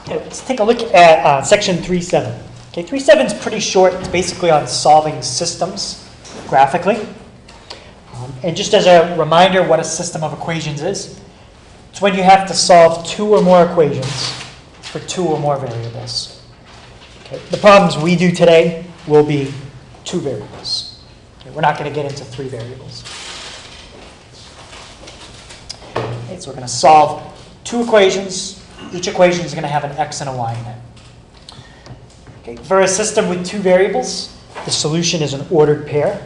Okay, let's take a look at section 3.7. Okay, 3.7 is pretty short. It's basically on solving systems graphically. And just as a reminder what a system of equations is, it's when you have to solve two or more equations for two or more variables. Okay, the problems we do today will be two variables. Okay, we're not going to get into three variables. Okay, so we're going to solve two equations. Each equation is going to have an x and a y in it. Okay, for a system with two variables, the solution is an ordered pair.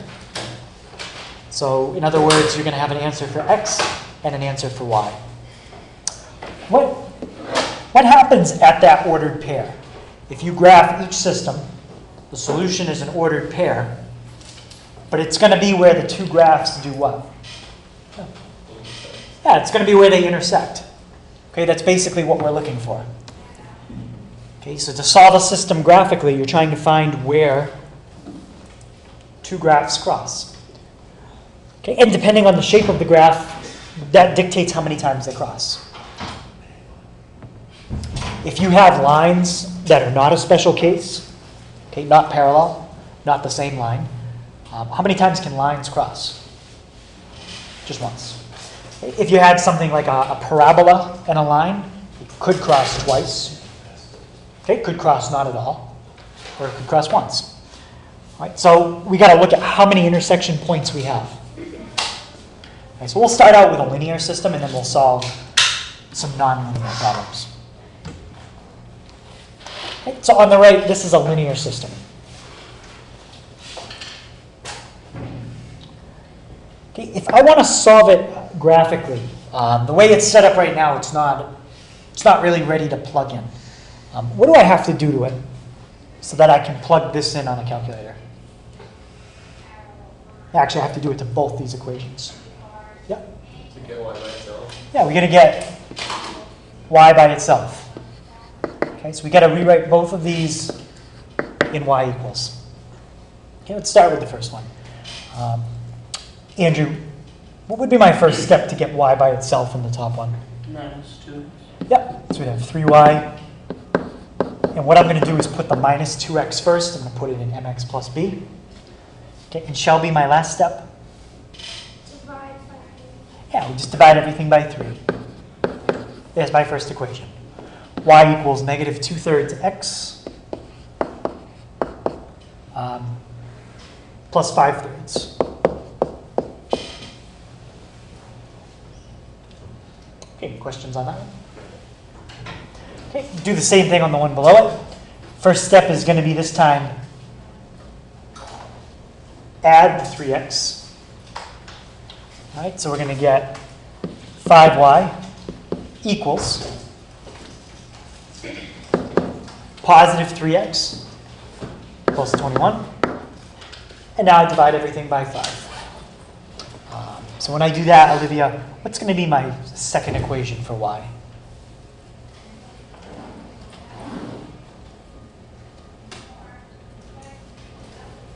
So in other words, you're going to have an answer for x and an answer for y. What happens at that ordered pair? If you graph each system, the solution is an ordered pair, but it's going to be where the two graphs do what? Yeah, it's going to be where they intersect. Okay, that's basically what we're looking for. Okay, so to solve a system graphically, you're trying to find where two graphs cross. Okay, and depending on the shape of the graph, that dictates how many times they cross. If you have lines that are not a special case, okay, not parallel, not the same line, how many times can lines cross? Just once. If you had something like a parabola and a line, it could cross twice. Okay, it could cross not at all, or it could cross once. All right, so we got to look at how many intersection points we have. Okay, so we'll start out with a linear system, and then we'll solve some nonlinear problems. Okay, so on the right, this is a linear system. Okay, if I want to solve it graphically, the way it's set up right now, it's not really ready to plug in. What do I have to do to it so that I can plug this in on a calculator? Actually, I have to do it to both these equations. Yeah? To get y by itself? Yeah, we're going to get y by itself. Okay, so we got to rewrite both of these in y equals. Okay, let's start with the first one. Andrew, what would be my first step to get y by itself in the top one? Minus 2. Yep, so we have 3y. And what I'm going to do is put the minus 2x first. I'm going to put it in mx plus b. Okay, and shall be my last step? Divide by 3. Yeah, we just divide everything by 3. There's my first equation. Y equals negative 2/3 x plus 5/3. Okay, questions on that? Okay, do the same thing on the one below it. First step is going to be this time add the 3x. All right, so we're going to get 5y equals positive 3x plus 21. And now I divide everything by 5. So when I do that, Olivia, what's going to be my second equation for y?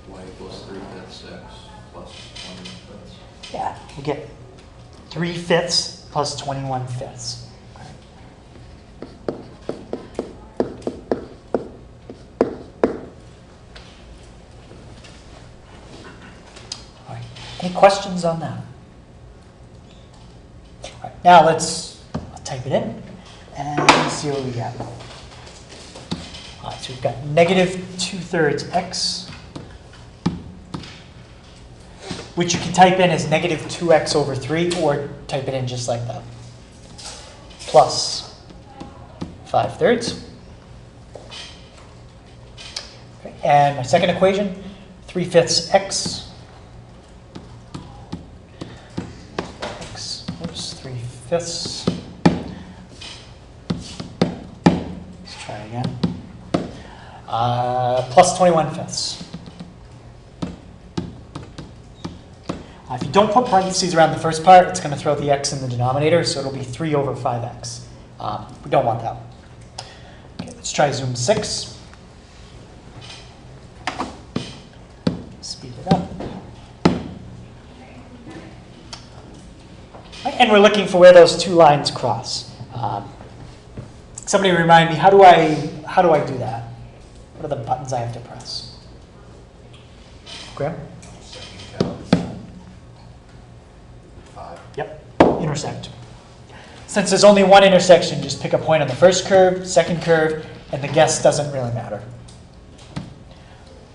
Y equals 3/5 x plus 1/5. Yeah, we get 3/5 plus 21/5. All right. Any questions on that? All right, now let's type it in and see what we got. All right, so we've got negative 2/3 x, which you can type in as negative 2x over 3, or type it in just like that, plus 5/3. Okay, and my second equation, 3/5 x. Oops, 3/5. Let's try again. Plus 21/5. If you don't put parentheses around the first part, it's going to throw the x in the denominator, so it'll be 3 over 5x. We don't want that. Okay, let's try zoom 6. Speed it up. And we're looking for where those two lines cross. Somebody remind me, how do I do that? What are the buttons I have to press? Graham? Yep, intersect. Since there's only one intersection, just pick a point on the first curve, second curve, and the guess doesn't really matter.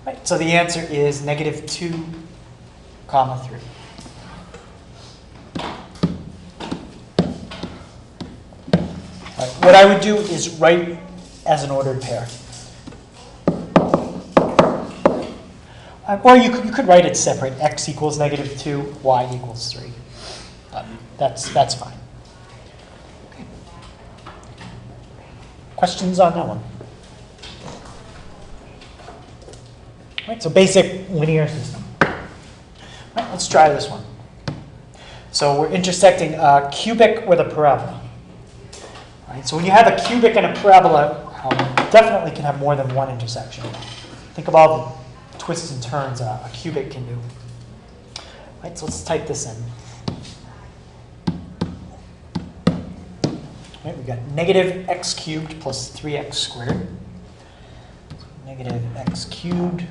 Right, so the answer is -2, 3. Right, what I would do is write as an ordered pair. Or you could write it separate. X equals -2, y equals 3. That's fine. Okay. Questions on that one? Right, so basic linear system. Right, let's try this one. So we're intersecting a cubic with a parabola. Right, so when you have a cubic and a parabola, definitely can have more than one intersection. Think of all the twists and turns a cubic can do. Right, so let's type this in. Right, we've got -x cubed plus 3x squared. -x cubed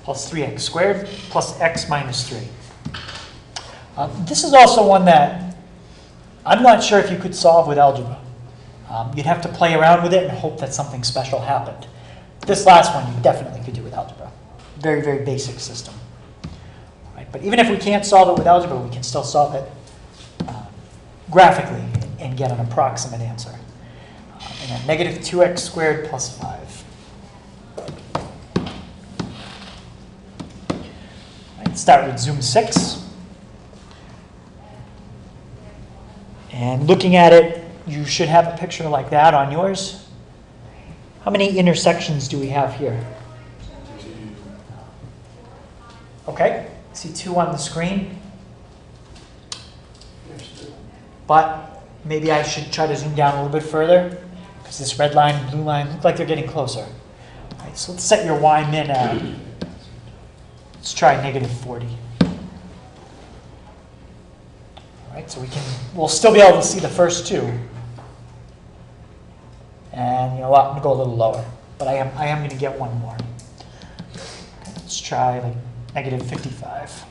plus 3x squared plus x minus 3. This is also one that I'm not sure if you could solve with algebra. You'd have to play around with it and hope that something special happened. This last one you definitely could do with algebra. Very, very basic system. Right, but even if we can't solve it with algebra, we can still solve it graphically and get an approximate answer. And then -2x squared plus 5. Right, start with zoom 6. And looking at it, you should have a picture like that on yours. How many intersections do we have here? 2. Okay, see 2 on the screen. But maybe I should try to zoom down a little bit further, because this red line and blue line look like they're getting closer. All right, so let's set your y min at, let's try -40. All right, so we'll still be able to see the first 2. And you know what, I'm gonna go a little lower, but I am gonna get one more. Okay, let's try like -55.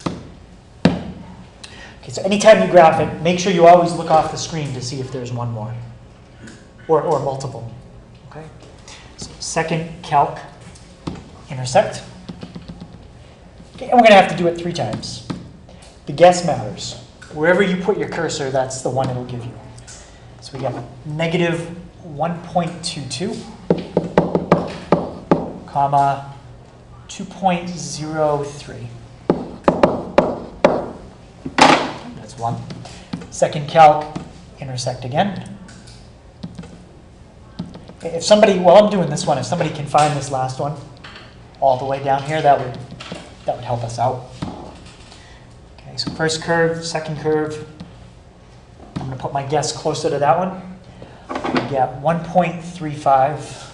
Okay, so anytime you graph it, make sure you always look off the screen to see if there's one more, or multiple. Okay, so second calc intersect. Okay, and we're gonna have to do it 3 times. The guess matters. Wherever you put your cursor, that's the one it'll give you. So we got -1.22, comma 2.03. That's 1. Second calc, intersect again. Okay, if somebody, while I'm doing this one, if somebody can find this last one all the way down here, that would help us out. Okay, so first curve, second curve. I'm going to put my guess closer to that one. We get 1.35,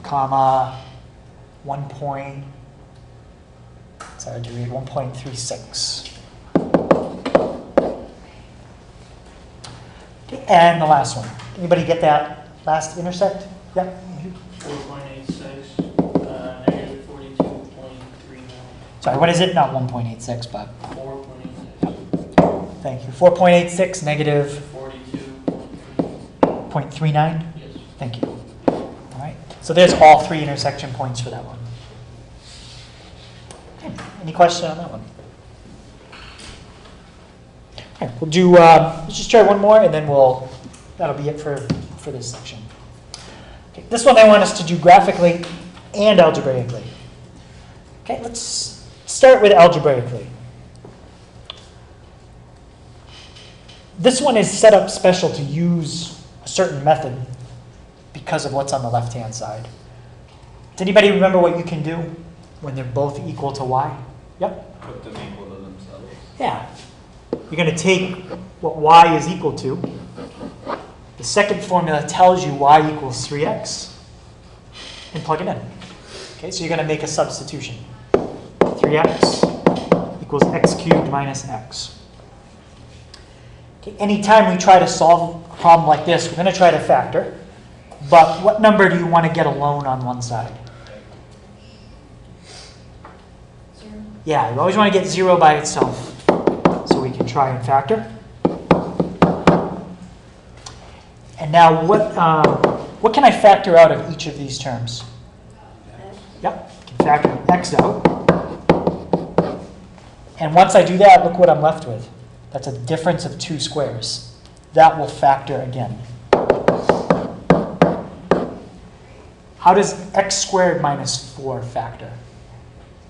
comma 1.36. Okay, and the last one. Anybody get that last intersect? Yep. 4.86, -42.39. Sorry, what is it? Not 1.86, but 4.86. thank you. 4.86 negative 42.39. 0.39. Yes. Thank you. All right. So there's all 3 intersection points for that one. Okay. Any question on that one? Okay, we'll do. Let's just try one more, and then that'll be it for this section. Okay, this one I want us to do graphically and algebraically. Okay, let's start with algebraically. This one is set up special to use a certain method because of what's on the left-hand side. Does anybody remember what you can do when they're both equal to y? Yep. Put them equal to themselves. Yeah. You're going to take what y is equal to. The second formula tells you y equals 3x, and plug it in. Okay, so you're going to make a substitution. 3x equals x cubed minus x. Okay, anytime we try to solve a problem like this, we're going to try to factor. But what number do you want to get alone on one side? 0. Yeah, you always want to get 0 by itself. So we can try and factor. And now what can I factor out of each of these terms? Yep, I can factor x out. And once I do that, look what I'm left with. That's a difference of 2 squares. That will factor again. How does x squared minus 4 factor?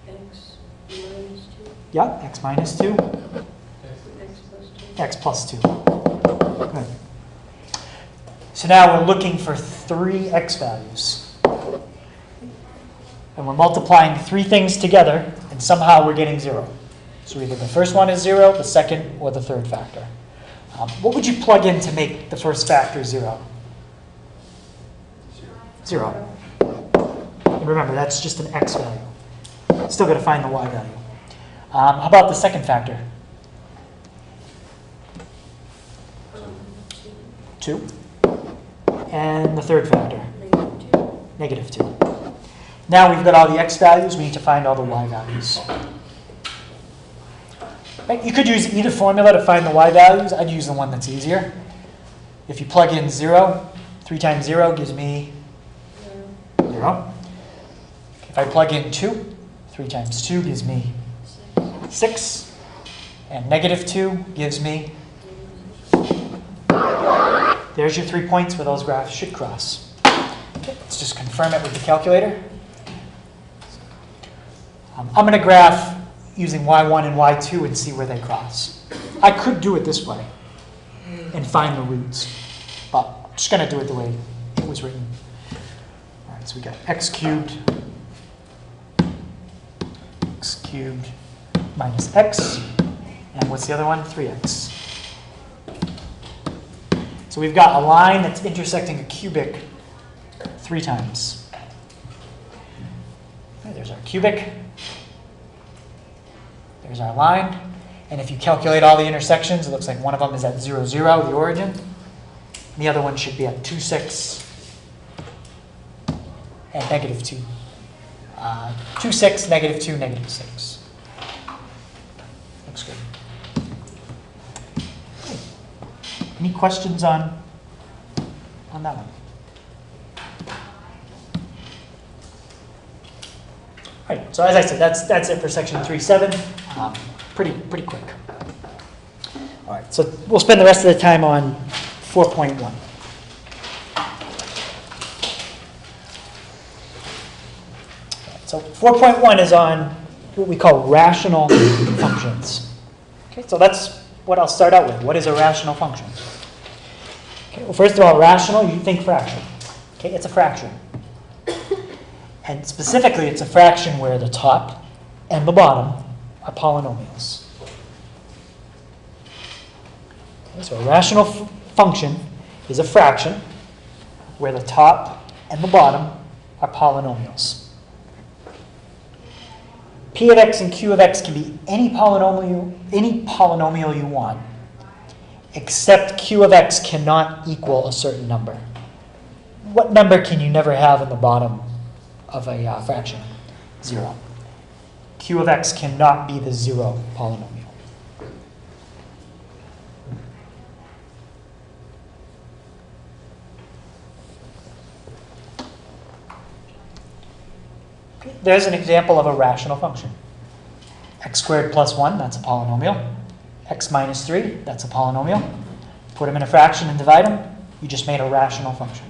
X minus 2. Yeah, x minus 2, X plus 2. x plus 2. Good. So now we're looking for 3 x values. And we're multiplying 3 things together, and somehow we're getting 0. So either the first one is 0, the second, or the third factor. What would you plug in to make the first factor 0? 0. And remember, that's just an x value. Still got to find the y value. How about the second factor? 2. And the third factor? Negative 2. Now we've got all the x values, we need to find all the y values. Right, you could use either formula to find the y values. I'd use the one that's easier. If you plug in 0, 3 times 0 gives me 0. If I plug in 2, 3 times 2 gives me 6. And negative 2 gives me... There's your 3 points where those graphs should cross. Okay, let's just confirm it with the calculator. I'm going to graph using y1 and y2 and see where they cross. I could do it this way and find the roots, but I'm just going to do it the way it was written. All right, so we got x cubed minus x, and what's the other one? 3x. So we've got a line that's intersecting a cubic 3 times. Okay, there's our cubic. There's our line. And if you calculate all the intersections, it looks like one of them is at 0, 0, the origin. And the other one should be at 2, 6, and negative 2. 2, 6, negative 2, negative 6. Looks good. Okay. Any questions on that one? All right, so as I said, that's it for section 3.7. Pretty quick. All right, so we'll spend the rest of the time on 4.1. So 4.1 is on what we call rational functions. Okay, so that's what I'll start out with. What is a rational function? Okay, well, first of all, rational, you think fraction. Okay, it's a fraction. And specifically, it's a fraction where the top and the bottom are polynomials. Okay, so a rational function is a fraction where the top and the bottom are polynomials. P of x and q of x can be any polynomial you want, except q of x cannot equal a certain number. What number can you never have in the bottom of a fraction? 0. Q of x cannot be the 0 polynomial. Okay, there's an example of a rational function. X squared plus 1, that's a polynomial. X minus 3, that's a polynomial. Put them in a fraction and divide them, you just made a rational function.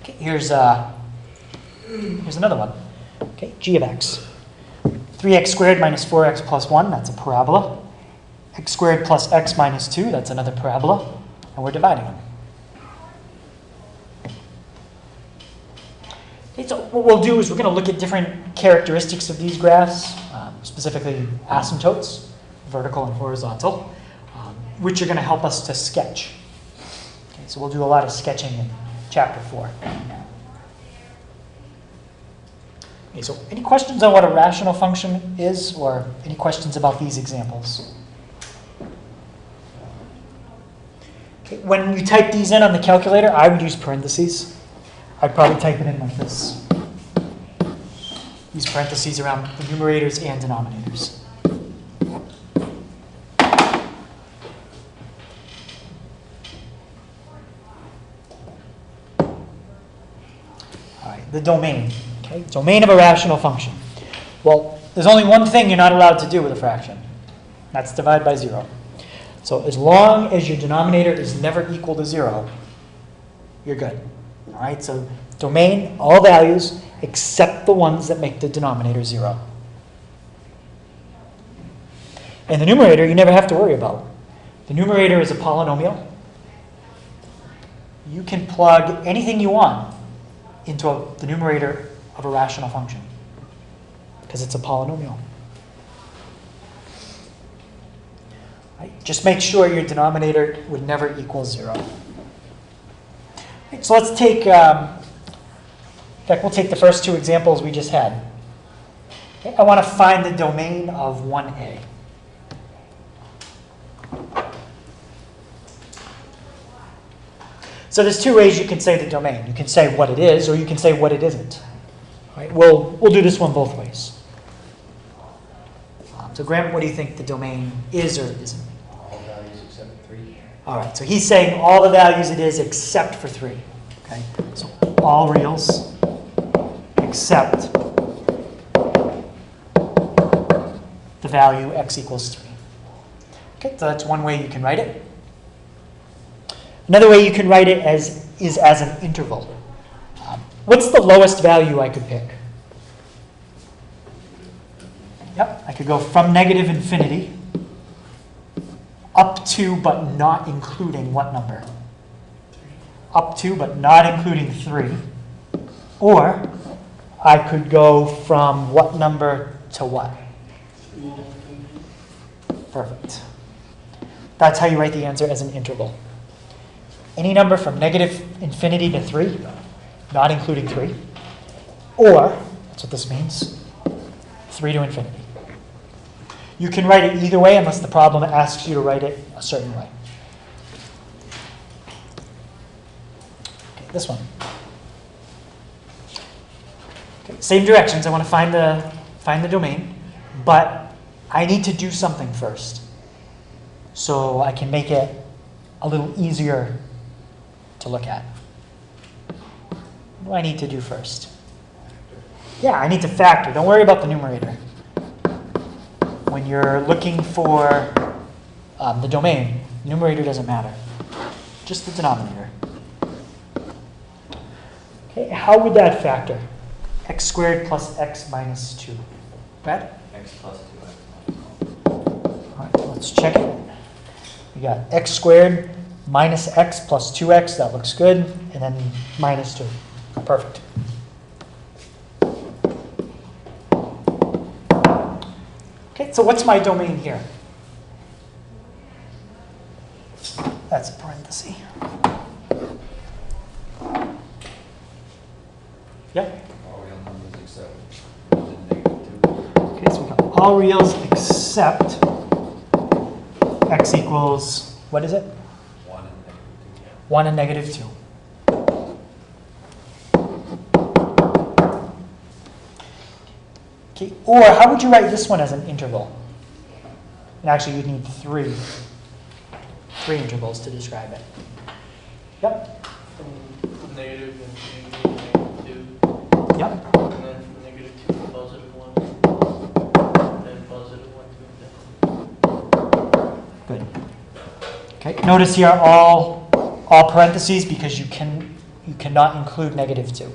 Okay, here's another one. Okay, g of x. 3x squared minus 4x plus 1, that's a parabola. X squared plus x minus 2, that's another parabola. And we're dividing them. Okay, so what we'll do is we're going to look at different characteristics of these graphs, specifically asymptotes, vertical and horizontal, which are going to help us to sketch. Okay, so we'll do a lot of sketching in chapter 4. Okay, so any questions on what a rational function is, or any questions about these examples? Okay, when you type these in on the calculator, I would use parentheses. I'd probably type it in like this. Use parentheses around the numerators and denominators. All right, the domain. Okay, domain of a rational function. Well, there's only one thing you're not allowed to do with a fraction. That's divide by 0. So as long as your denominator is never equal to 0, you're good. All right, so domain, all values except the ones that make the denominator 0. And the numerator, you never have to worry about. The numerator is a polynomial. You can plug anything you want into the numerator of a rational function because it's a polynomial. Right? Just make sure your denominator would never equal 0. Right, so let's take, in fact, we'll take the first two examples we just had. Okay, I want to find the domain of 1a. So there's two ways you can say the domain. You can say what it is, or you can say what it isn't. Right? We'll do this one both ways. So Graham, what do you think the domain is or isn't? All values except 3. All right, so he's saying all the values it is except for 3. Okay, so all reals except the value x equals 3. Okay, so that's one way you can write it. Another way you can write it is as an interval. What's the lowest value I could pick? Yep, I could go from negative infinity up to but not including what number? Up to but not including 3. Or I could go from what number to what? Perfect. That's how you write the answer as an interval. Any number from negative infinity to 3, not including 3. Or, that's what this means, 3 to infinity. You can write it either way unless the problem asks you to write it a certain way. Okay, this one. Okay, same directions. I want to find the domain, but I need to do something first so I can make it a little easier to look at. What do I need to do first? Yeah, I need to factor. Don't worry about the numerator. When you're looking for the domain, numerator doesn't matter. Just the denominator. Okay, how would that factor? X squared plus x minus 2. Brad? X plus 2x. All right, let's check it. We got x squared minus x plus 2x. That looks good. And then minus 2. Perfect. Okay, so what's my domain here? That's a parenthesis. Yep. All real numbers except -2. Okay, so we got all reals except x equals, what is it? 1 and -2. 1 and -2. Okay, or how would you write this one as an interval? And actually, you'd need three intervals to describe it. Yep. From negative infinity to -2, Yep. and then from -2 to +1, and then +1 to infinity. Good. Okay. Notice here all parentheses because you cannot include -2.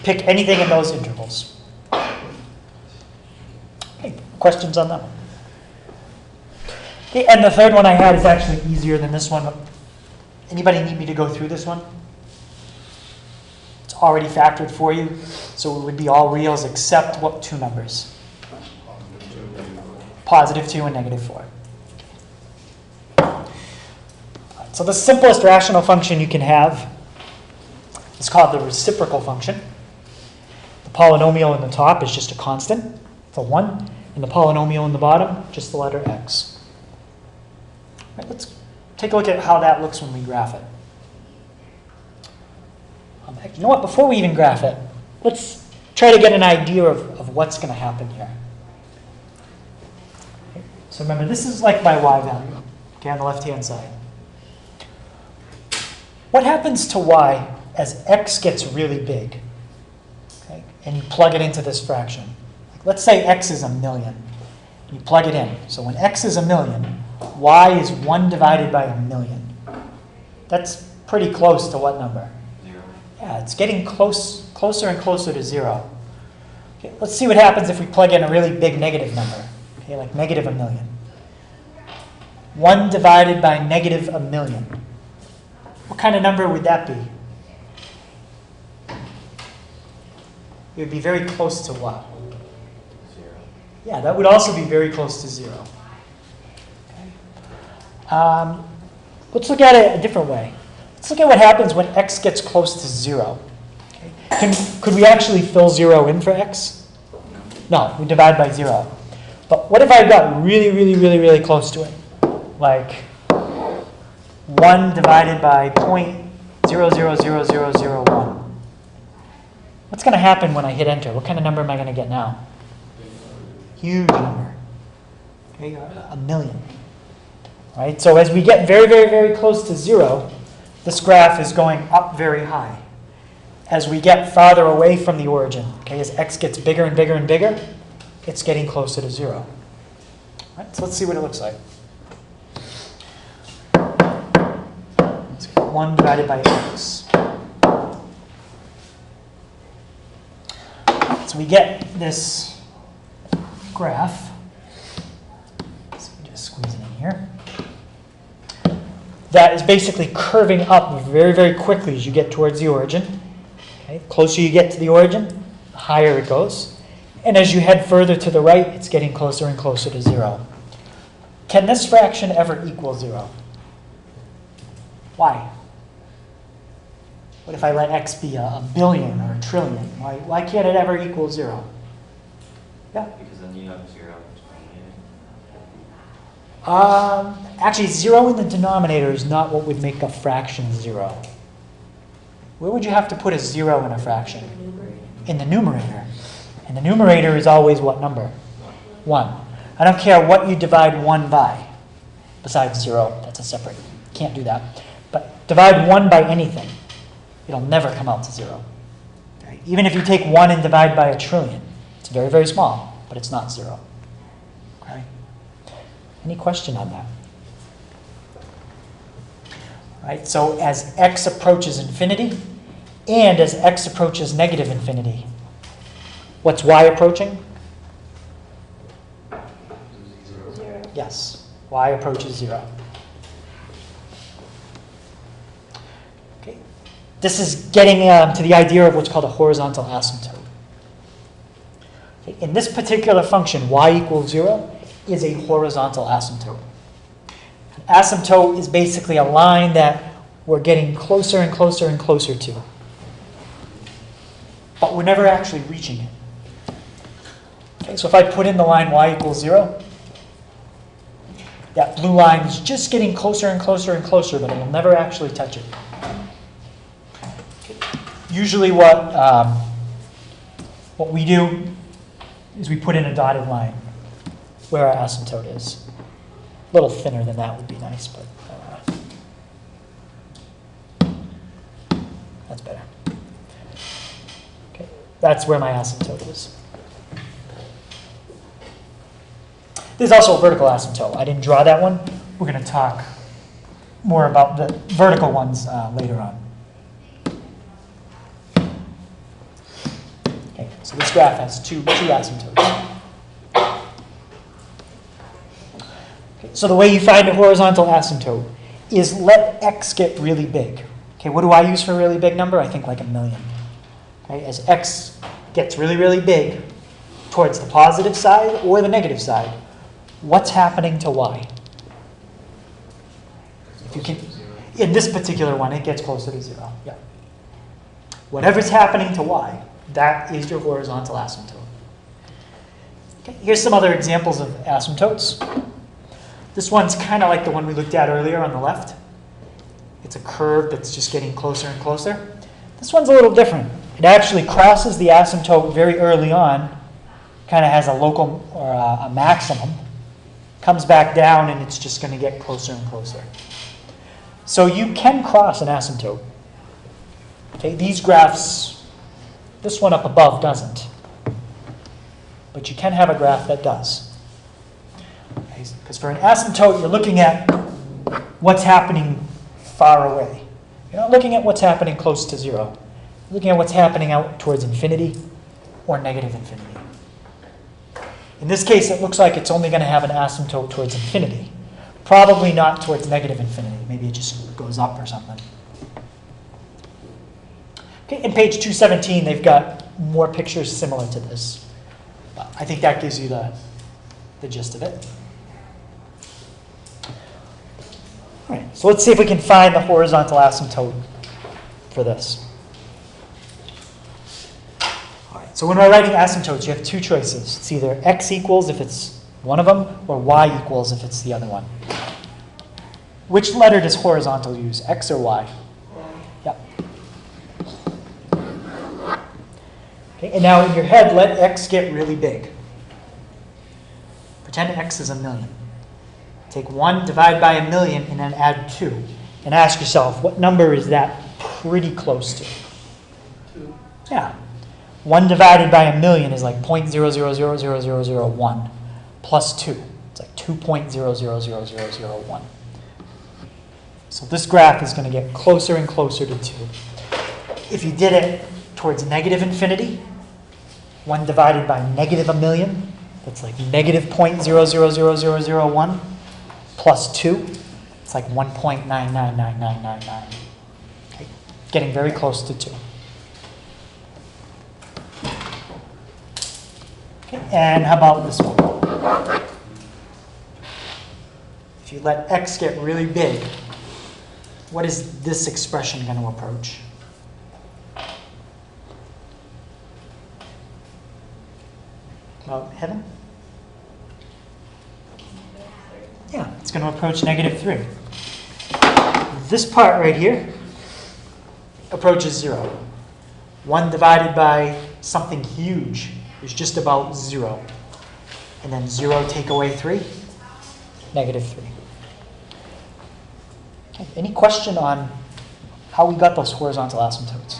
Pick anything in those intervals. Okay, questions on that one? Okay, and the third one I had is actually easier than this one. Anybody need me to go through this one? It's already factored for you, so it would be all reals except what two numbers? +2 and -4. So the simplest rational function you can have It's called the reciprocal function. The polynomial in the top is just a constant, it's a 1, and the polynomial in the bottom, just the letter x. Right, let's take a look at how that looks when we graph it. You know what, before we even graph it, let's try to get an idea of what's going to happen here. Okay, so remember, this is like my y value, okay, on the left-hand side. What happens to y as x gets really big? Okay, and you plug it into this fraction. Let's say x is 1,000,000. You plug it in. So when x is 1,000,000, y is 1 divided by 1,000,000. That's pretty close to what number? 0. Yeah, it's getting closer and closer to 0. Okay, let's see what happens if we plug in a really big negative number. Okay, like negative 1,000,000. 1 divided by negative 1,000,000. What kind of number would that be? It would be very close to what? 0. Yeah, that would also be very close to 0. Okay. Let's look at it a different way. Let's look at what happens when x gets close to 0. Okay. Could we actually fill 0 in for x? No, we divide by 0. But what if I got really, really, really, really close to it? Like 1 divided by 0.000001. What's going to happen when I hit enter? What kind of number am I going to get now? Huge number. Okay, 1,000,000. Right? So as we get very, very, very close to 0, this graph is going up very high. As we get farther away from the origin, okay, as x gets bigger and bigger and bigger, it's getting closer to 0. Right? So let's see what it looks like. 1 divided by x. So we get this graph. So we just squeeze it in here. That is basically curving up very, very quickly as you get towards the origin. Okay? The closer you get to the origin, the higher it goes. And as you head further to the right, it's getting closer and closer to 0. Can this fraction ever equal 0? Why? What if I let x be a billion or a trillion? Why can't it ever equal 0? Yeah? Because then you have 0 Actually, 0 in the denominator is not what would make a fraction 0. Where would you have to put a 0 in a fraction? In the numerator. And the numerator is always what number? 1. I don't care what you divide 1 by. Besides 0, that's a separate. Can't do that. But divide 1 by anything. It'll never come out to 0. Okay? Even if you take 1 and divide by a trillion, it's very, very small, but it's not 0. Okay? Any question on that? Right, so as x approaches infinity, and as x approaches negative infinity, what's y approaching? 0. Yes, y approaches 0. Okay. This is getting to the idea of what's called a horizontal asymptote. Okay. In this particular function, y equals 0 is a horizontal asymptote. An asymptote is basically a line that we're getting closer and closer and closer to. But we're never actually reaching it. Okay, so if I put in the line y equals 0, that blue line is just getting closer and closer and closer, but it will never actually touch it. Okay. Usually what we do is we put in a dotted line where our asymptote is. A little thinner than that would be nice, but that's better. Okay, that's where my asymptote is. There's also a vertical asymptote. I didn't draw that one. We're going to talk more about the vertical ones later on. Okay, so this graph has two asymptotes. Okay, so the way you find a horizontal asymptote is let x get really big. Okay, what do I use for a really big number? I think like 1,000,000. Okay, as x gets really, really big towards the positive side or the negative side, what's happening to y? If you can, in this particular one, it gets closer to 0. Yeah. Whatever's happening to y, that is your horizontal asymptote. Okay, here's some other examples of asymptotes. This one's kind of like the one we looked at earlier on the left. It's a curve that's just getting closer and closer. This one's a little different. It actually crosses the asymptote very early on, kind of has a local or a maximum, comes back down, and it's just going to get closer and closer. So you can cross an asymptote. Okay, these graphs, this one up above doesn't. But you can have a graph that does. Because for an asymptote, you're looking at what's happening far away. You're not looking at what's happening close to zero. You're looking at what's happening out towards infinity or negative infinity. In this case, it looks like it's only going to have an asymptote towards infinity. Probably not towards negative infinity. Maybe it just goes up or something. Okay, in page 217, they've got more pictures similar to this. But I think that gives you the gist of it. All right, so let's see if we can find the horizontal asymptote for this. All right, so when we're writing asymptotes, you have two choices. It's either x equals if it's one of them, or y equals if it's the other one. Which letter does horizontal use, x or y? Yep. Okay, and now in your head, let x get really big. Pretend x is 1,000,000. Take 1, divide by 1,000,000, and then add 2. And ask yourself, what number is that pretty close to? 2. Yeah. 1 divided by 1,000,000 is like 0.000001 plus 2. It's like 2.000001. So this graph is going to get closer and closer to 2. If you did it towards negative infinity, 1 divided by negative 1,000,000, that's like negative 0.000001 plus 2, it's like 1.999999. Okay, getting very close to 2. Okay, and how about this one? If you let x get really big, what is this expression going to approach? About heaven? Yeah, it's going to approach negative 3. This part right here approaches 0. 1 divided by something huge is just about 0. And then 0 take away 3, negative 3. Okay, any question on how we got those horizontal asymptotes?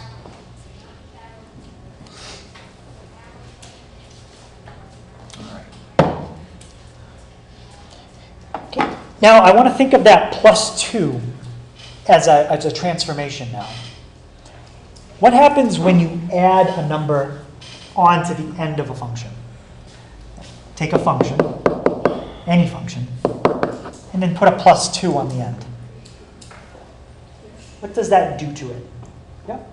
Okay, now I want to think of that plus 2 as a transformation now. What happens when you add a number onto the end of a function? Take a function, any function, and then put a plus 2 on the end. What does that do to it? Yep.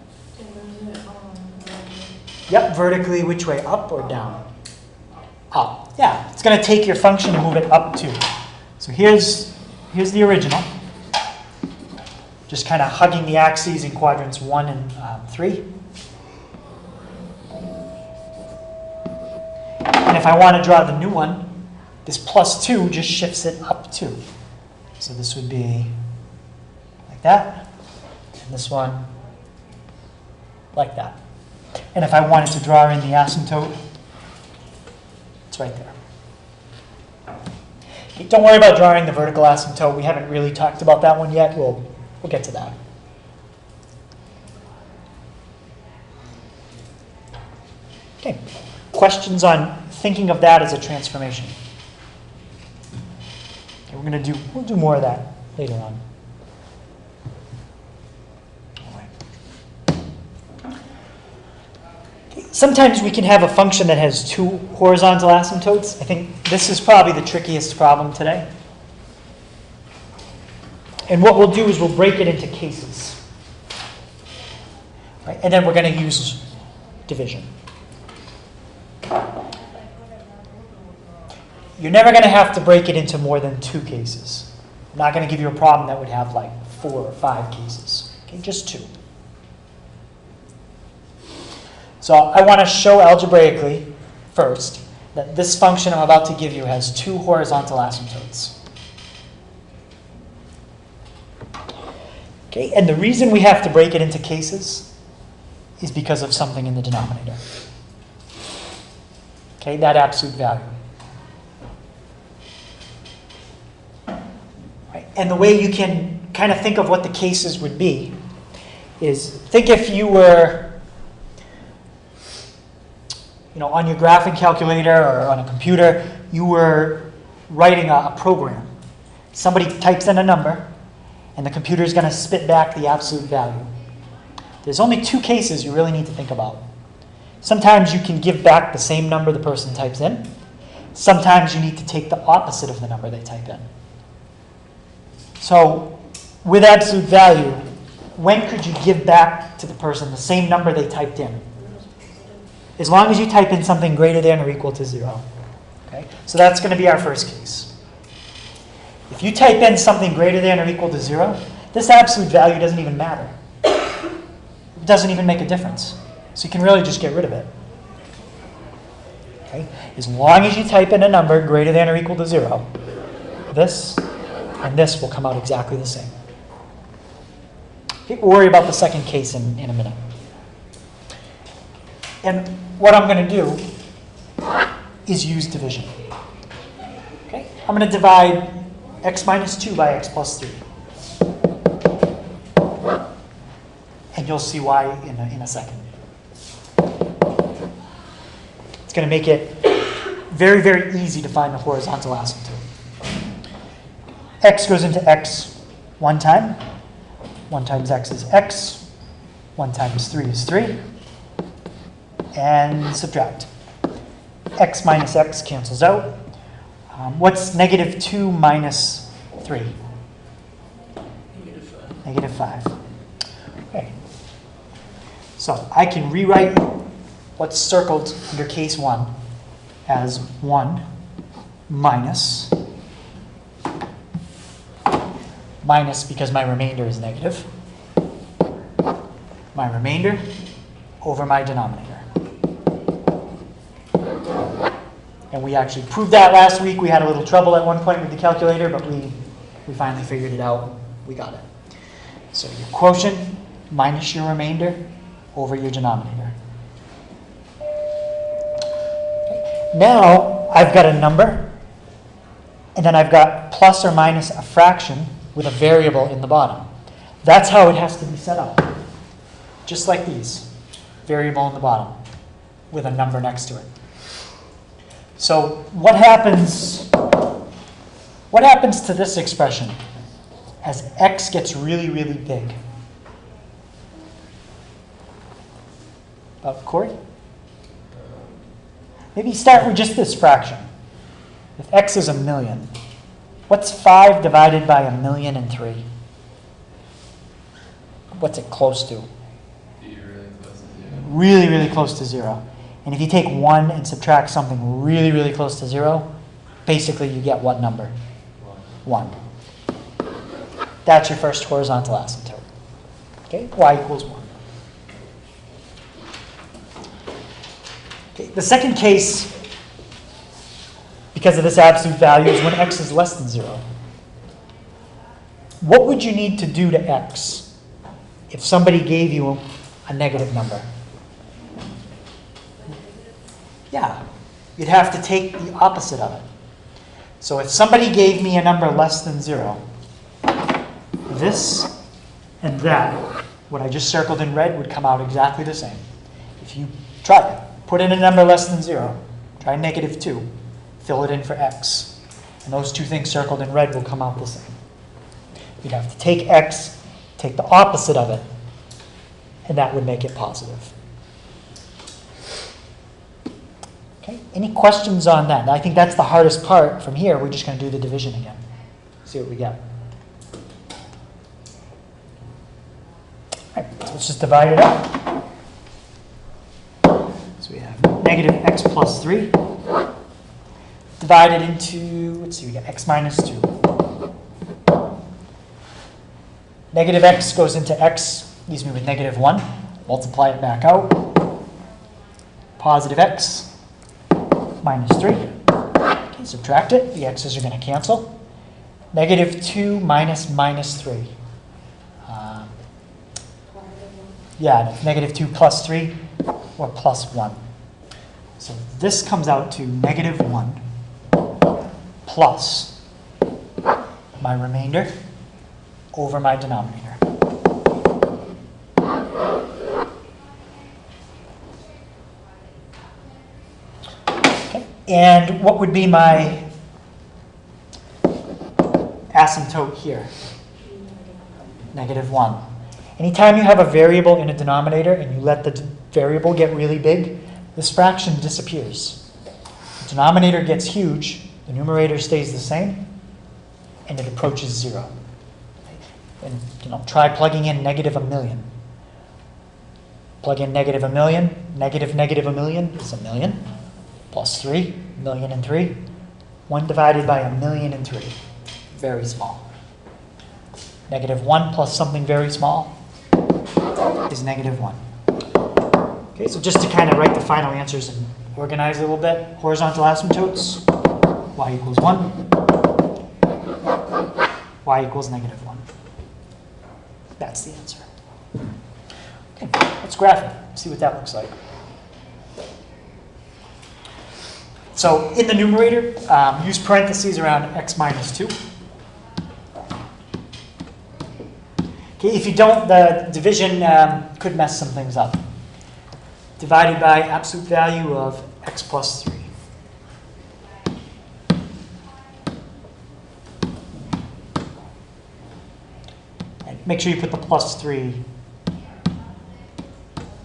Yep, vertically, which way? Up or down? Up. Yeah, it's going to take your function and move it up 2. So here's the original. Just kind of hugging the axes in quadrants 1 and 3. And if I want to draw the new one, this plus 2 just shifts it up 2. So this would be like that. And this one like that. And if I wanted to draw in the asymptote, it's right there. Okay, don't worry about drawing the vertical asymptote. We haven't really talked about that one yet. We'll get to that. Okay, questions on thinking of that as a transformation? Okay, we'll do more of that later on. Sometimes we can have a function that has 2 horizontal asymptotes. I think this is probably the trickiest problem today. And what we'll do is we'll break it into cases. Right? And then we're going to use division. You're never going to have to break it into more than 2 cases. I'm not going to give you a problem that would have like 4 or 5 cases. Okay, just 2. So I want to show algebraically first that this function I'm about to give you has two horizontal asymptotes. Okay, and the reason we have to break it into cases is because of something in the denominator. Okay, that absolute value. Right, and the way you can kind of think of what the cases would be is, think if you were, on your graphing calculator or on a computer, you were writing a program. Somebody types in a number, and the computer is going to spit back the absolute value. There's only two cases you really need to think about. Sometimes you can give back the same number the person types in. Sometimes you need to take the opposite of the number they type in. So with absolute value, when could you give back to the person the same number they typed in? As long as you type in something greater than or equal to 0. Okay? So that's going to be our first case. If you type in something greater than or equal to 0, this absolute value doesn't even matter. It doesn't even make a difference. So you can really just get rid of it. Okay? As long as you type in a number greater than or equal to 0, this and this will come out exactly the same. Okay, we'll worry about the second case in a minute. And what I'm going to do is use division. Okay? I'm going to divide x minus 2 by x plus 3. And you'll see why in a second. It's going to make it very, very easy to find the horizontal asymptote. X goes into x one time. 1 times x is x. 1 times 3 is 3. And subtract. X minus x cancels out. What's negative 2 minus 3? Negative 5. Okay. So I can rewrite what's circled under case 1 as 1 minus because my remainder is negative, my remainder over my denominator. And we actually proved that last week. We had a little trouble at one point with the calculator, but we finally figured it out. We got it. So your quotient minus your remainder over your denominator. Okay. Now I've got a number, and then I've got plus or minus a fraction with a variable in the bottom. That's how it has to be set up. Just like these. Variable in the bottom with a number next to it. So what happens to this expression as x gets really, really big? Corey? Maybe start with just this fraction. If x is 1,000,000, what's 5 divided by 1,000,003? What's it close to? Really, really close to 0. And if you take 1 and subtract something really, really close to 0, basically you get what number? 1. That's your first horizontal asymptote. Okay, y equals 1. Okay, the second case, because of this absolute value, is when x is less than 0. What would you need to do to x if somebody gave you a negative number? Yeah, you'd have to take the opposite of it. So if somebody gave me a number less than 0, this and that, what I just circled in red, would come out exactly the same. If you try it, put in a number less than 0, try negative 2, fill it in for x, and those two things circled in red will come out the same. You'd have to take x, take the opposite of it, and that would make it positive. Okay, any questions on that? I think that's the hardest part. From here, we're just going to do the division again. See what we get. All right, so let's just divide it up. So we have negative x plus 3 divided into, let's see, we got x minus 2. Negative x goes into x, leaves me with negative 1. Multiply it back out. positive x minus 3. Okay, subtract it. The x's are going to cancel. Negative 2 minus minus 3. Yeah, negative 2 plus 3 or plus 1. So this comes out to negative 1 plus my remainder over my denominator. Okay. And what would be my asymptote here? Negative 1. Anytime you have a variable in a denominator and you let the variable get really big, this fraction disappears. The denominator gets huge, the numerator stays the same, and it approaches 0. And try plugging in negative 1 million. Plug in negative 1 million, negative negative 1 million is 1 million, plus 3, 1,000,003. 1 divided by 1,000,003, very small. Negative 1 plus something very small is negative 1. Okay, so just to kind of write the final answers and organize a little bit, horizontal asymptotes, y equals 1, y equals negative 1. That's the answer. Okay, let's graph it, see what that looks like. So in the numerator, use parentheses around x minus 2. Okay, if you don't, the division could mess some things up. Divided by absolute value of x plus 3. And make sure you put the plus 3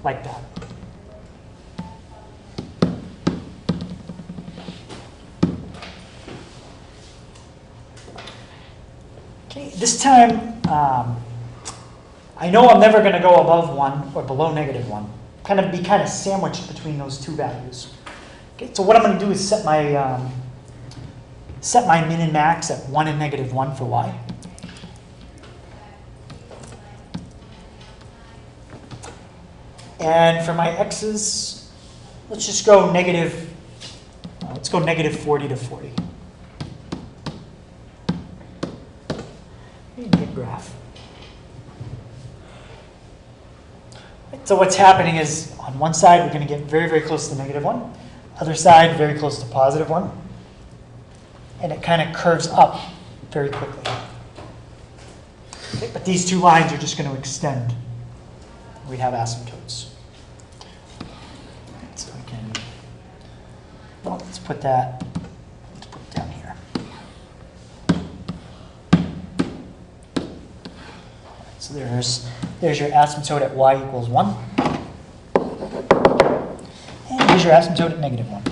like that. Okay, this time, I know I'm never going to go above 1 or below negative 1. Be kind of sandwiched between those two values. Okay, so what I'm going to do is set my min and max at 1 and negative 1 for y. And for my x's, let's just go negative, let's go negative 40 to 40. Good graph. So what's happening is, on one side, we're going to get very, very close to negative 1. Other side, very close to positive 1. And it kind of curves up very quickly. Okay, but these two lines are just going to extend. We have asymptotes. So we can, well, let's put it down here. So there's your asymptote at y equals 1. And here's your asymptote at negative 1.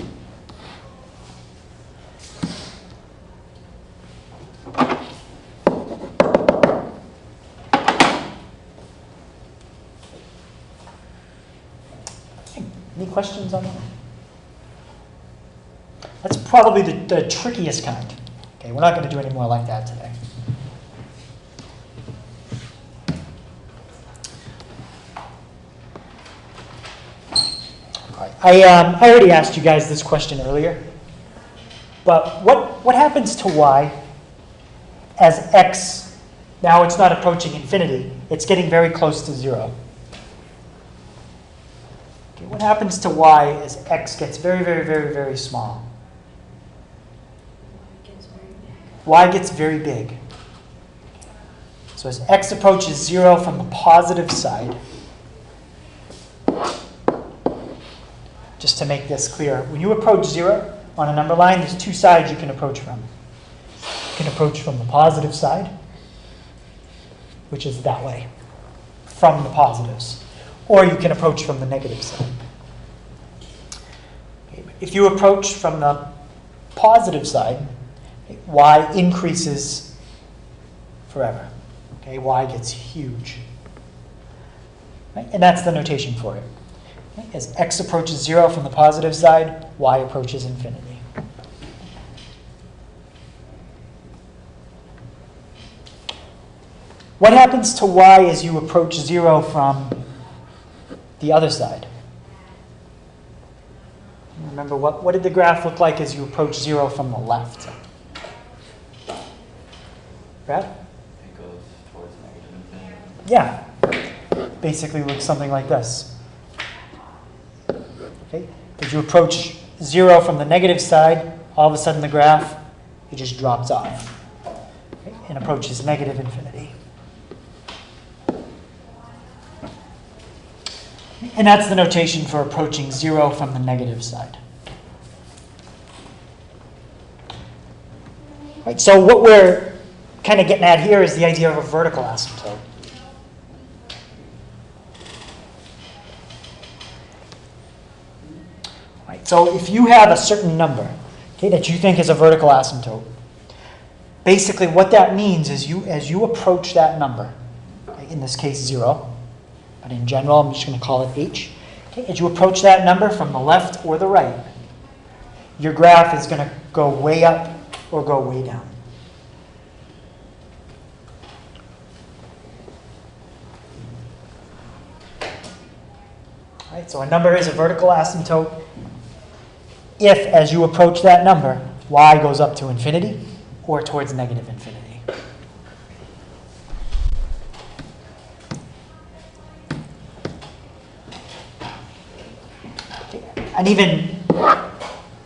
Okay. Any questions on that? That's probably the trickiest kind. Okay, we're not going to do any more like that today. I already asked you guys this question earlier, but what happens to y as x, now it's not approaching infinity, it's getting very close to 0. Okay, what happens to y as x gets very, very, very, very small? Y gets very big. So as x approaches 0 from the positive side, just to make this clear, when you approach 0 on a number line, there's two sides you can approach from. You can approach from the positive side, which is that way, from the positives. Or you can approach from the negative side. Okay, if you approach from the positive side, y increases forever. Okay, y gets huge. Right? And that's the notation for it. As x approaches 0 from the positive side, y approaches infinity. What happens to y as you approach 0 from the other side? Remember, what did the graph look like as you approach 0 from the left? Brad? It goes towards negative infinity. Yeah. Basically looks something like this. Okay? As you approach 0 from the negative side, all of a sudden the graph, it just drops off. Okay? And approaches negative infinity. And that's the notation for approaching 0 from the negative side. Right, so what we're kind of getting at here is the idea of a vertical asymptote. Right, so if you have a certain number, okay, that you think is a vertical asymptote, basically what that means is as you approach that number, okay, in this case 0, but in general I'm just going to call it h, okay, as you approach that number from the left or the right, your graph is going to go way up or go way down. All right, so a number is a vertical asymptote if, as you approach that number, y goes up to infinity or towards negative infinity. An even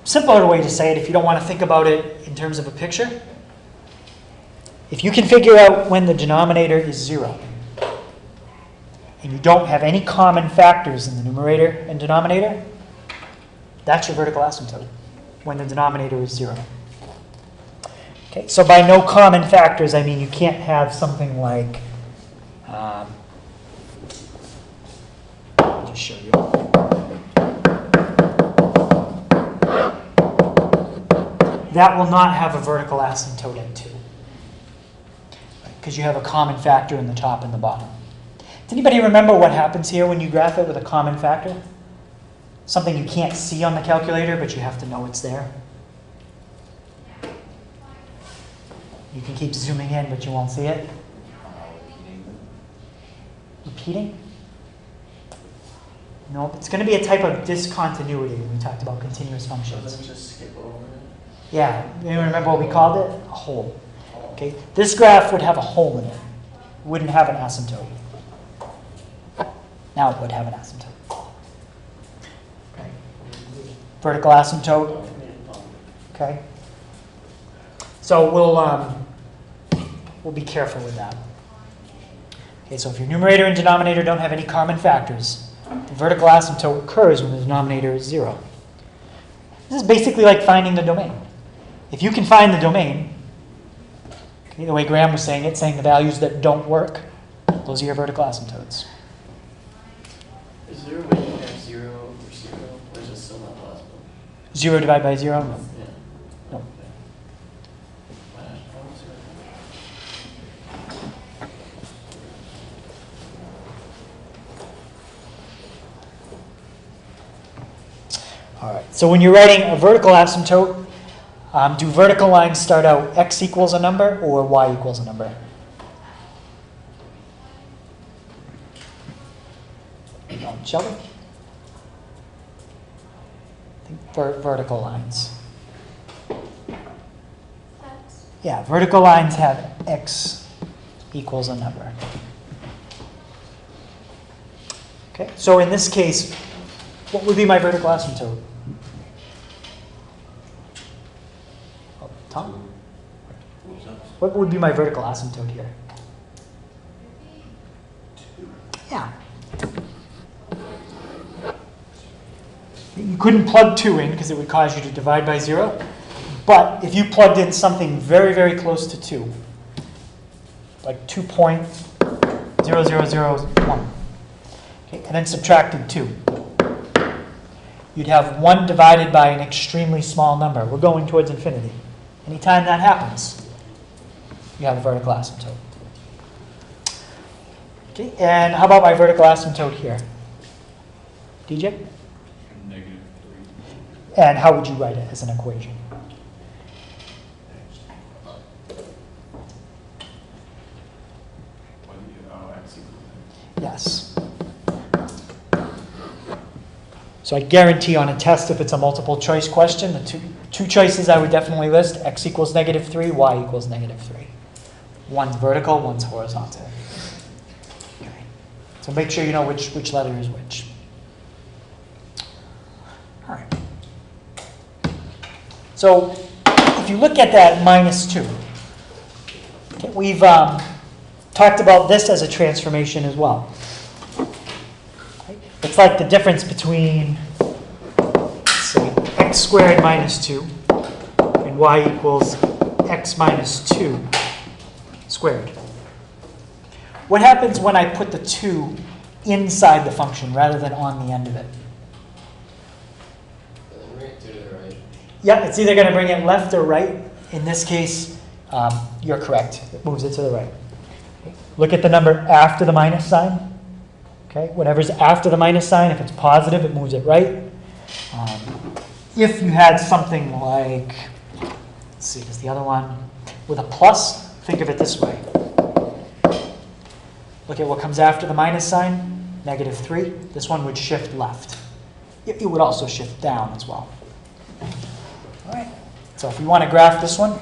simpler way to say it, if you don't want to think about it in terms of a picture, if you can figure out when the denominator is 0, and you don't have any common factors in the numerator and denominator, that's your vertical asymptote, when the denominator is 0. Okay, so by no common factors, I mean you can't have something like, I'll just show you. That will not have a vertical asymptote at 2, because you have a common factor in the top and the bottom. Does anybody remember what happens here when you graph it with a common factor? Something you can't see on the calculator, but you have to know it's there. You can keep zooming in, but you won't see it. Repeating? No, it's going to be a type of discontinuity when we talked about continuous functions. Doesn't just skip over it. Yeah, you remember what we called it? A hole. Okay, this graph would have a hole in it. It wouldn't have an asymptote. Now it would have an asymptote. Okay. Vertical asymptote. Okay. So we'll be careful with that. Okay, so if your numerator and denominator don't have any common factors, the vertical asymptote occurs when the denominator is 0. This is basically like finding the domain. If you can find the domain, okay, the way Graham was saying it, saying the values that don't work, those are your vertical asymptotes. Is there a way to have 0 over 0, or is it still not possible? 0 divided by 0? No. Yeah. No. Why not? Why was 0? All right, so when you're writing a vertical asymptote, do vertical lines start out x equals a number or y equals a number? Shelby? I think vertical lines. X. Yeah, vertical lines have x equals a number. Okay, so in this case, what would be my vertical asymptote? Oh, Tom? What would be my vertical asymptote here? Yeah. You couldn't plug 2 in because it would cause you to divide by 0. But if you plugged in something very, very close to 2, like 2.0001, okay, and then subtracted 2, you'd have 1 divided by an extremely small number. We're going towards infinity. Anytime that happens, you have a vertical asymptote. Okay, and how about my vertical asymptote here? DJ? -3. And how would you write it as an equation? Yes. So So I guarantee on a test, if it's a multiple choice question, the two choices I would definitely list, x equals -3, y equals -3. One's vertical, one's horizontal. Okay. So make sure you know which letter is which. All right. So if you look at that -2, okay, we've talked about this as a transformation as well. Okay. It's like the difference between, let's say, x squared minus 2 and y equals x minus 2 squared. What happens when I put the 2 inside the function rather than on the end of it? Bring it to the right. Yeah, it's either going to bring it left or right. In this case, you're correct. It moves it to the right. Okay. Look at the number after the minus sign. Okay, whatever's after the minus sign, if it's positive, it moves it right. If you had something like, let's see, there's the other one, with a plus, think of it this way. Look at what comes after the minus sign, -3. This one would shift left. It would also shift down as well. All right, so if we want to graph this one,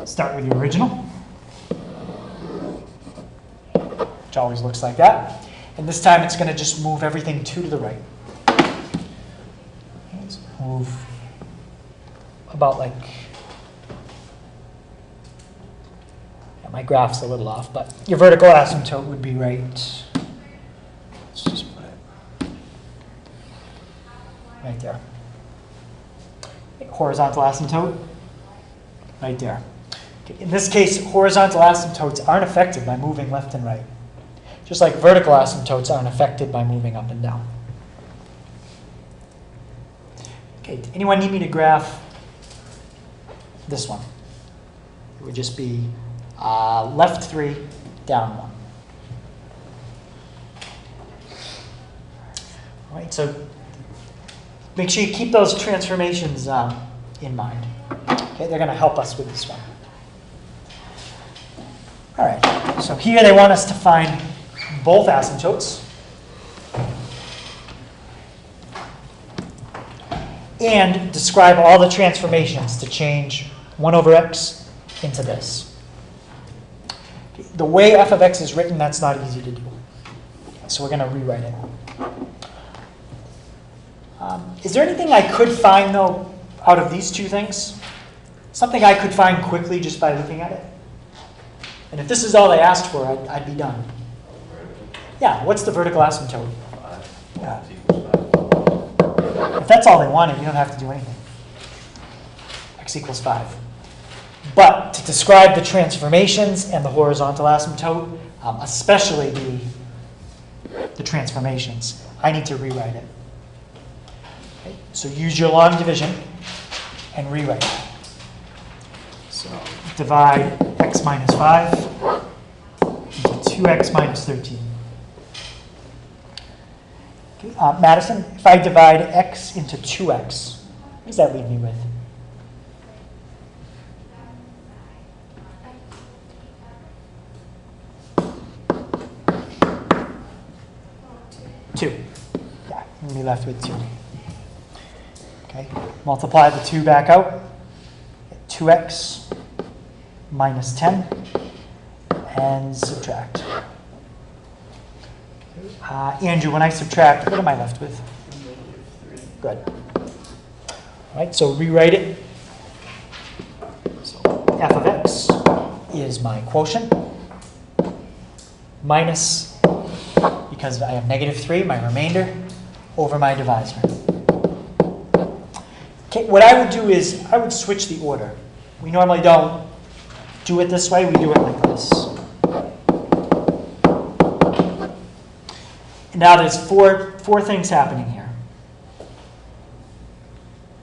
start with the original, which always looks like that. And this time it's going to just move everything 2 to the right. Okay, so move about like, yeah, my graph's a little off, but your vertical asymptote would be right. Let's just put it right there. Okay, horizontal asymptote, right there. Okay, in this case, horizontal asymptotes aren't affected by moving left and right. Just like vertical asymptotes aren't affected by moving up and down. Okay, anyone need me to graph this one? It would just be left 3, down 1. All right, so make sure you keep those transformations in mind. Okay, they're going to help us with this one. All right, so here they want us to find both asymptotes and describe all the transformations to change 1/x into this. The way f of x is written, that's not easy to do. So we're going to rewrite it. Is there anything I could find, though, out of these two things? Something I could find quickly just by looking at it? And if this is all they asked for, I'd be done. Yeah, what's the vertical asymptote? 5. Yeah. X equals 5. If that's all they wanted, you don't have to do anything. X equals 5. But to describe the transformations and the horizontal asymptote, especially the transformations, I need to rewrite it. Okay, so use your long division and rewrite it. So divide x minus 5 into 2x minus 13. Okay, Madison, if I divide x into 2x, what does that leave me with? Two. Yeah, I'm going to be left with 2. Okay, multiply the 2 back out. 2x minus 10 and subtract. Andrew, when I subtract, what am I left with? -3. Good. All right, so rewrite it. So f of x is my quotient minus, because I have -3, my remainder, over my divisor. Okay, what I would do is I would switch the order. We normally don't do it this way, we do it like this. Now there's four things happening here.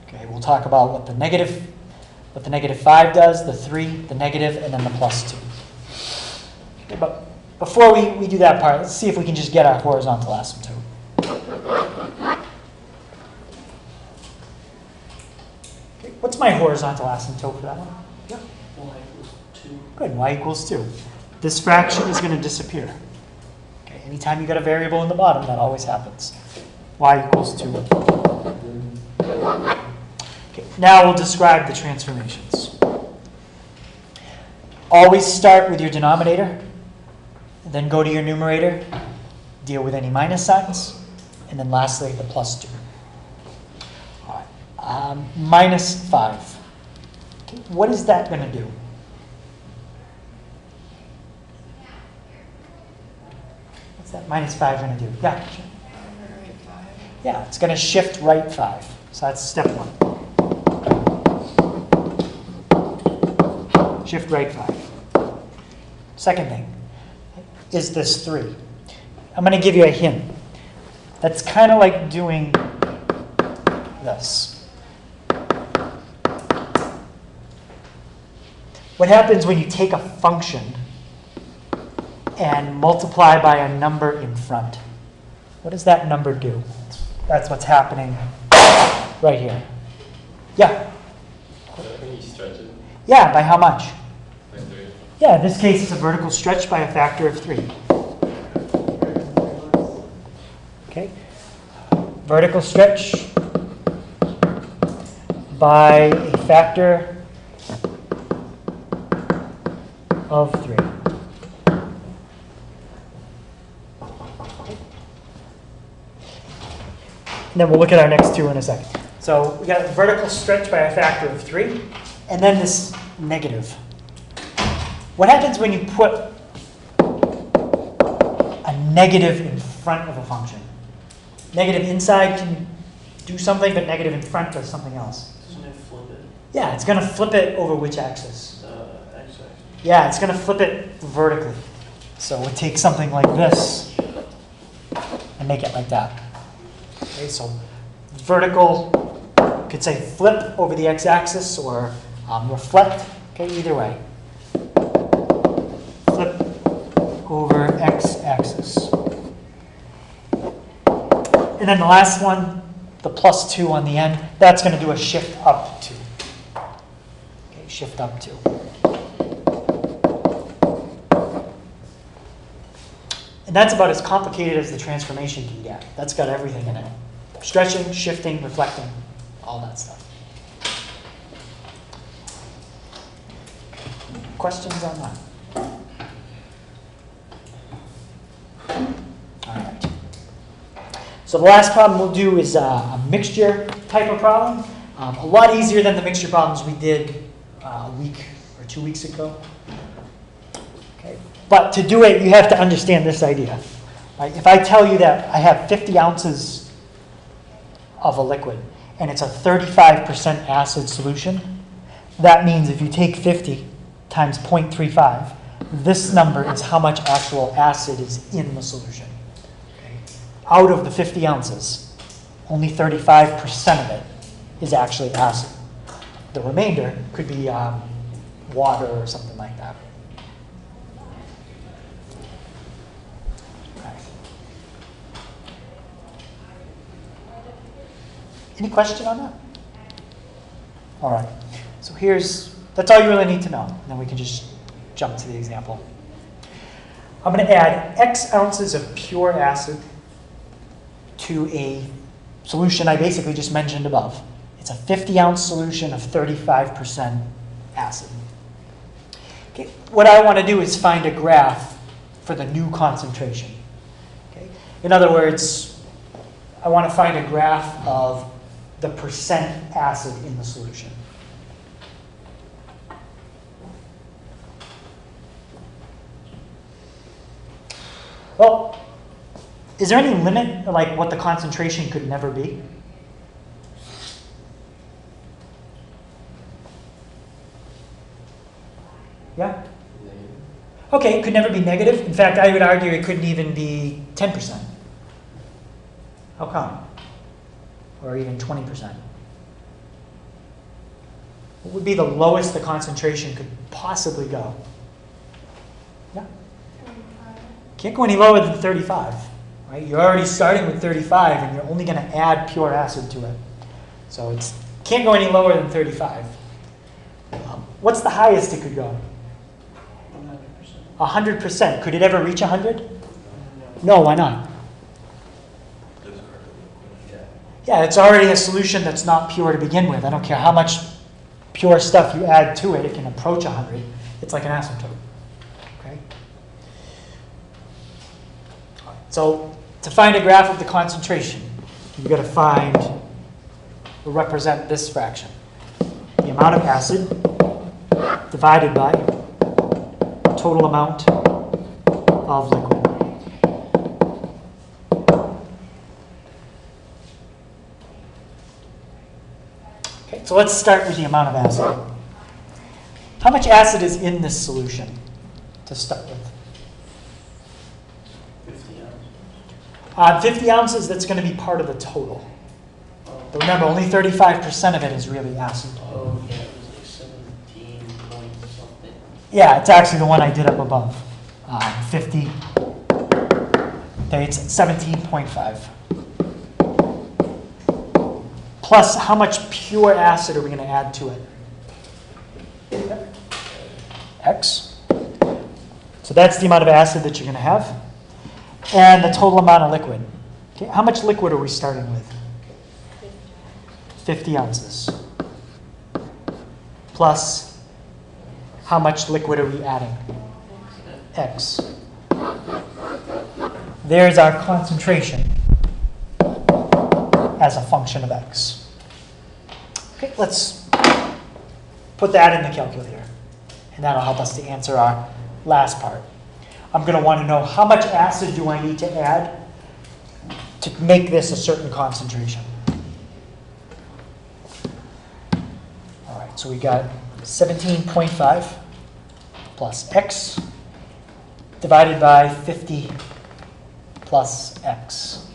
Okay, we'll talk about what the -5 does, the 3, the negative, and then the +2. Okay, but before we do that part, let's see if we can just get our horizontal asymptote. Okay, what's my horizontal asymptote for that one? Yep. Y equals 2. Good, y equals 2. This fraction is going to disappear. Okay, Anytime you got a variable in the bottom, that always happens. Y equals 2. Okay, now we'll describe the transformations. Always start with your denominator, then go to your numerator, deal with any minus signs, and then lastly the plus 2. All right. Minus 5. Okay, what is that going to do? What's that minus 5 going to do? Yeah. Sure. Yeah, it's going to shift right 5. So that's step 1. Shift right 5. Second thing is this 3. I'm going to give you a hint. That's kind of like doing this. What happens when you take a function and multiply by a number in front? What does that number do? That's what's happening right here. Yeah? Can you stretch it? Yeah, by how much? By 3. Yeah, in this case, it's a vertical stretch by a factor of 3. Okay? Vertical stretch by a factor of 3. And then we'll look at our next two in a second. So we got a vertical stretch by a factor of 3, and then this negative. What happens when you put a negative in front of a function? Negative inside can do something, but negative in front does something else. Doesn't it flip it? Yeah, it's going to flip it over which axis? X-axis. Yeah, it's going to flip it vertically. So we'll take something like this and make it like that. Okay, so vertical, you could say flip over the x-axis or reflect. Okay, either way. Flip over x-axis. And then the last one, the plus 2 on the end, that's going to do a shift up 2. Okay, shift up 2. And that's about as complicated as the transformation can get. That's got everything in it. Stretching, shifting, reflecting, all that stuff. Questions on that? All right. So the last problem we'll do is a mixture type of problem. A lot easier than the mixture problems we did a week or 2 weeks ago. Okay. But to do it, you have to understand this idea. Right? If I tell you that I have 50 ounces of a liquid and it's a 35% acid solution, that means if you take 50 times 0.35, this number is how much actual acid is in the solution. Okay? Out of the 50 ounces, only 35% of it is actually acid. The remainder could be water or something like that. Okay. Any question on that? All right. So that's all you really need to know. And then we can just jump to the example. I'm going to add X ounces of pure acid to a solution I basically just mentioned above. It's a 50-ounce solution of 35% acid. Okay. What I want to do is find a graph for the new concentration. Okay. In other words, I want to find a graph of the percent acid in the solution. Well, is there any limit, like what the concentration could never be? Yeah? Negative. Okay, it could never be negative. In fact, I would argue it couldn't even be 10%. How come? Or even 20%. What would be the lowest the concentration could possibly go? Yeah? Can't go any lower than 35. Right? You're already starting with 35 and you're only going to add pure acid to it. So it can't go any lower than 35. What's the highest it could go? 100%. Could it ever reach 100? No, why not? Yeah. Yeah, it's already a solution that's not pure to begin with. I don't care how much pure stuff you add to it, it can approach 100. It's like an asymptote. Okay? So to find a graph of the concentration, you've got to find or represent this fraction. The amount of acid divided by total amount of liquid. Okay, so let's start with the amount of acid. How much acid is in this solution to start with? 50 ounces. 50 ounces, that's going to be part of the total. But remember, only 35% of it is really acid. Oh, yeah, it was like 17 point something. Yeah, it's actually the one I did up above. 50. Okay, it's 17.5. Plus, how much pure acid are we going to add to it? X. So that's the amount of acid that you're going to have. And the total amount of liquid. Okay, how much liquid are we starting with? 50 ounces. Plus, how much liquid are we adding? X. There's our concentration as a function of X. Okay, let's put that in the calculator. And that'll help us to answer our last part. I'm going to want to know how much acid do I need to add to make this a certain concentration. All right, so we got 17.5 plus X divided by 50 plus X.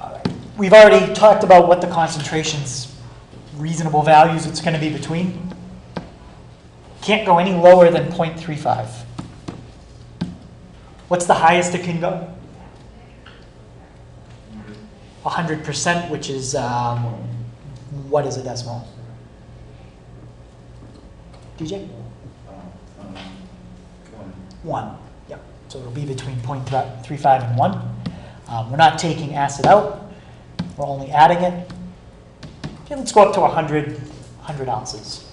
All right. We've already talked about what the concentrations, reasonable values it's going to be between. Can't go any lower than 0.35. What's the highest it can go? 100%, which is, what is a decimal? DJ? 1. Yep. So it'll be between 0.35 and 1. We're not taking acid out. We're only adding it. Okay, let's go up to 100 ounces.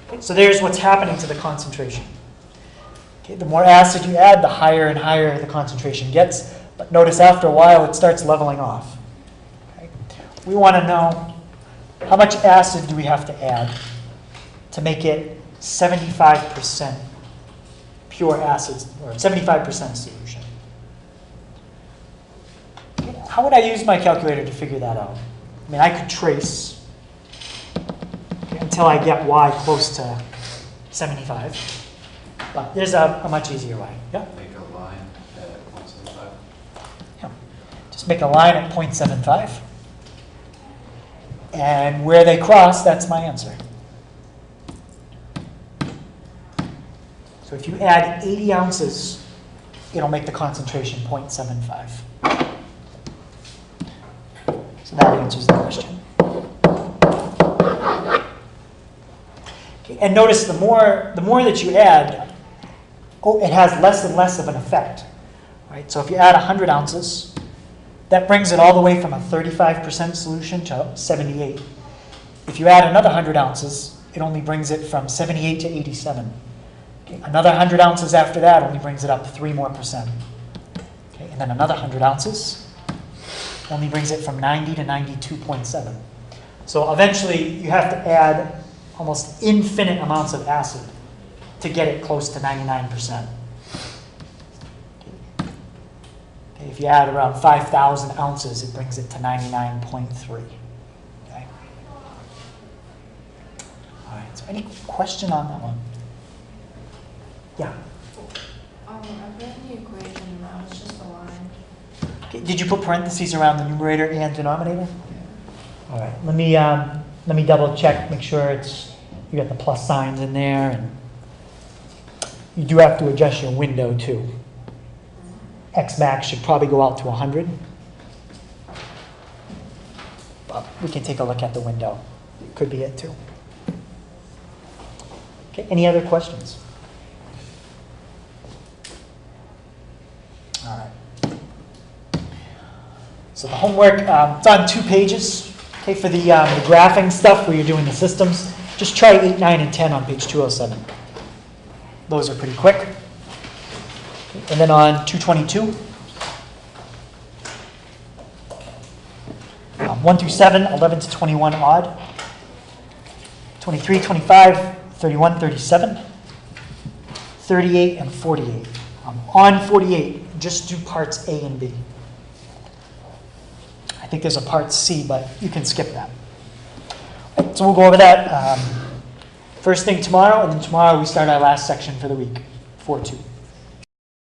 Okay, so there's what's happening to the concentration. Okay, the more acid you add, the higher and higher the concentration gets. But notice after a while, it starts leveling off. Okay? We want to know how much acid do we have to add to make it 75% pure acid, or 75% solution. Okay, how would I use my calculator to figure that out? I mean, I could trace until I get y close to 75. But there's a much easier way. Yeah? Make a line at 175. Yeah. Just make a line at 0.75. And where they cross, that's my answer. So if you add 80 ounces, it'll make the concentration 0.75. So that answers the question. Okay, and notice the more that you add, it has less and less of an effect. Right? So if you add 100 ounces, that brings it all the way from a 35% solution to 78. If you add another 100 ounces, it only brings it from 78 to 87. Okay, another 100 ounces after that only brings it up 3 more percent. Okay, and then another 100 ounces only brings it from 90 to 92.7. So eventually you have to add almost infinite amounts of acid to get it close to 99%. Okay, if you add around 5,000 ounces, it brings it to 99.3. Okay. All right, so any question on that one? Yeah. I've read the equation now, it's just a line. Okay, did you put parentheses around the numerator and denominator? All right, let me double check, make sure you got the plus signs in there, and you do have to adjust your window too. X max should probably go out to 100. But we can take a look at the window. It could be it too. Okay, any other questions? All right. So the homework, it's on 2 pages. Okay, for the graphing stuff where you're doing the systems, just try 8, 9, and 10 on page 207. Those are pretty quick. Okay, and then on 222, 1 through 7, 11 to 21 odd, 23, 25, 31, 37, 38, and 48. On 48, just do parts A and B. I think there's a part C, but you can skip that. So we'll go over that first thing tomorrow, and then tomorrow we start our last section for the week, 4-2.